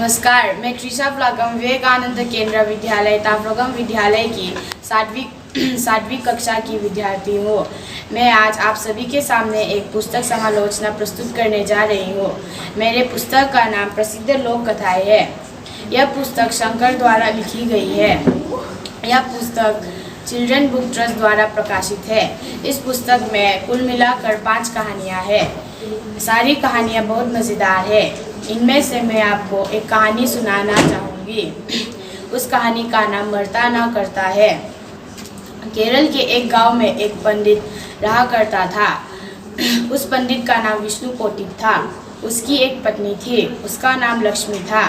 नमस्कार, मैं कृषा व्लागम विवेकानंद केंद्र विद्यालय ताफ्रोगम विद्यालय की सातवीं कक्षा की विद्यार्थी हूँ। मैं आज आप सभी के सामने एक पुस्तक समालोचना प्रस्तुत करने जा रही हूँ। मेरे पुस्तक का नाम प्रसिद्ध लोक कथाएं है। यह पुस्तक शंकर द्वारा लिखी गई है। यह पुस्तक चिल्ड्रन बुक ट्रस्ट द्वारा प्रकाशित है। इस पुस्तक में कुल मिलाकर 5 कहानियाँ हैं। सारी कहानियाँ बहुत मज़ेदार है। इनमें से मैं आपको एक कहानी सुनाना चाहूँगी। उस कहानी का नाम मरता ना करता है। केरल के एक गांव में एक पंडित रहा करता था। उस पंडित का नाम विष्णु पोटित था। उसकी एक पत्नी थी, उसका नाम लक्ष्मी था।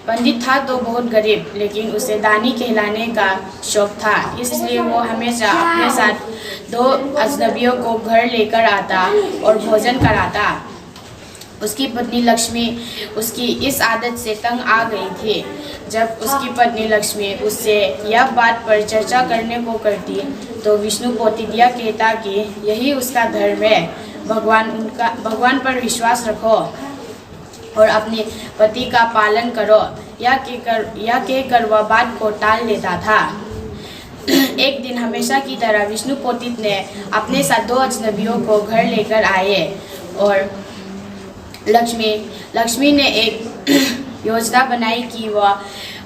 पंडित था तो बहुत गरीब, लेकिन उसे दानी कहलाने का शौक था। इसलिए वो हमेशा अपने साथ 2 अजनबियों को घर लेकर आता और भोजन कराता। उसकी पत्नी लक्ष्मी उसकी इस आदत से तंग आ गई थी। जब उसकी पत्नी लक्ष्मी उससे यह बात पर चर्चा करने को करती तो विष्णु पोटित यह कहता कि यही उसका धर्म है। भगवान पर विश्वास रखो और अपने पति का पालन करो। यह कहकर वह बात को टाल देता था। एक दिन हमेशा की तरह विष्णु पोटित ने अपने साथ 2 अजनबियों को घर लेकर आए और लक्ष्मी ने एक योजना बनाई कि वह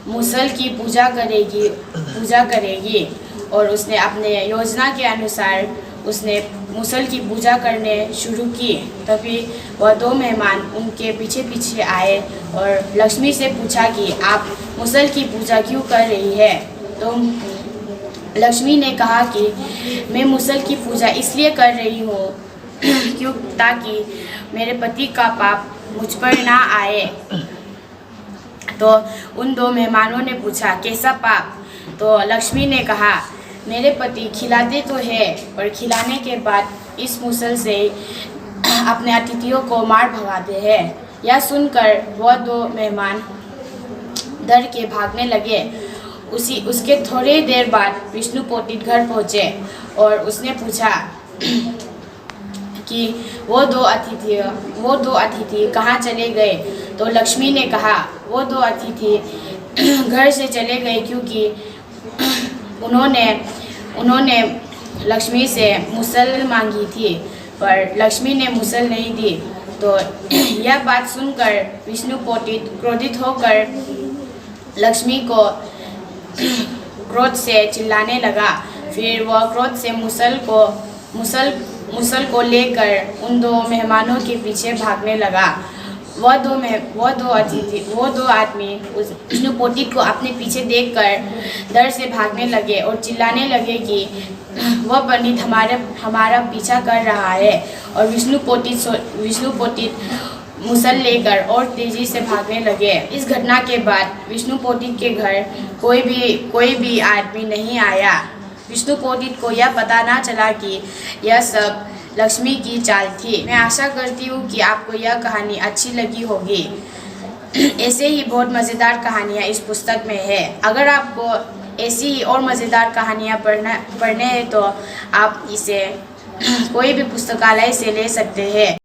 मुसल की पूजा करेगी और उसने अपने योजना के अनुसार उसने मुसल की पूजा करने शुरू की। तभी वह 2 मेहमान उनके पीछे पीछे आए और लक्ष्मी से पूछा कि आप मुसल की पूजा क्यों कर रही है। तो लक्ष्मी ने कहा कि मैं मुसल की पूजा इसलिए कर रही हूँ क्यों ताकि मेरे पति का पाप मुझ पर ना आए। तो उन 2 मेहमानों ने पूछा कैसा पाप। तो लक्ष्मी ने कहा मेरे पति खिलाते तो है पर खिलाने के बाद इस मुसल से अपने अतिथियों को मार भगाते हैं। यह सुनकर वह 2 मेहमान डर के भागने लगे। उसके थोड़ी देर बाद विष्णु पोटित घर पहुँचे और उसने पूछा कि वो दो अतिथि कहाँ चले गए। तो लक्ष्मी ने कहा वो 2 अतिथि घर से चले गए क्योंकि उन्होंने लक्ष्मी से मुसल मांगी थी, पर लक्ष्मी ने मुसल नहीं दी। तो यह बात सुनकर विष्णु पोटित क्रोधित होकर लक्ष्मी को क्रोध से चिल्लाने लगा। फिर वह क्रोध से मुसल को लेकर उन 2 मेहमानों के पीछे भागने लगा। वो दो आदमी उस विष्णु पोटित को अपने पीछे देखकर डर से भागने लगे और चिल्लाने लगे कि वह पंडित हमारा पीछा कर रहा है। और विष्णु पोटित मुसल लेकर और तेजी से भागने लगे। इस घटना के बाद विष्णु पोटित के घर कोई भी आदमी नहीं आया। विष्णु पोटित को यह पता ना चला कि यह सब लक्ष्मी की चाल थी। मैं आशा करती हूँ कि आपको यह कहानी अच्छी लगी होगी। ऐसे ही बहुत मज़ेदार कहानियाँ इस पुस्तक में है। अगर आपको ऐसी ही और मज़ेदार कहानियाँ पढ़ने हैं तो आप इसे कोई भी पुस्तकालय से ले सकते हैं।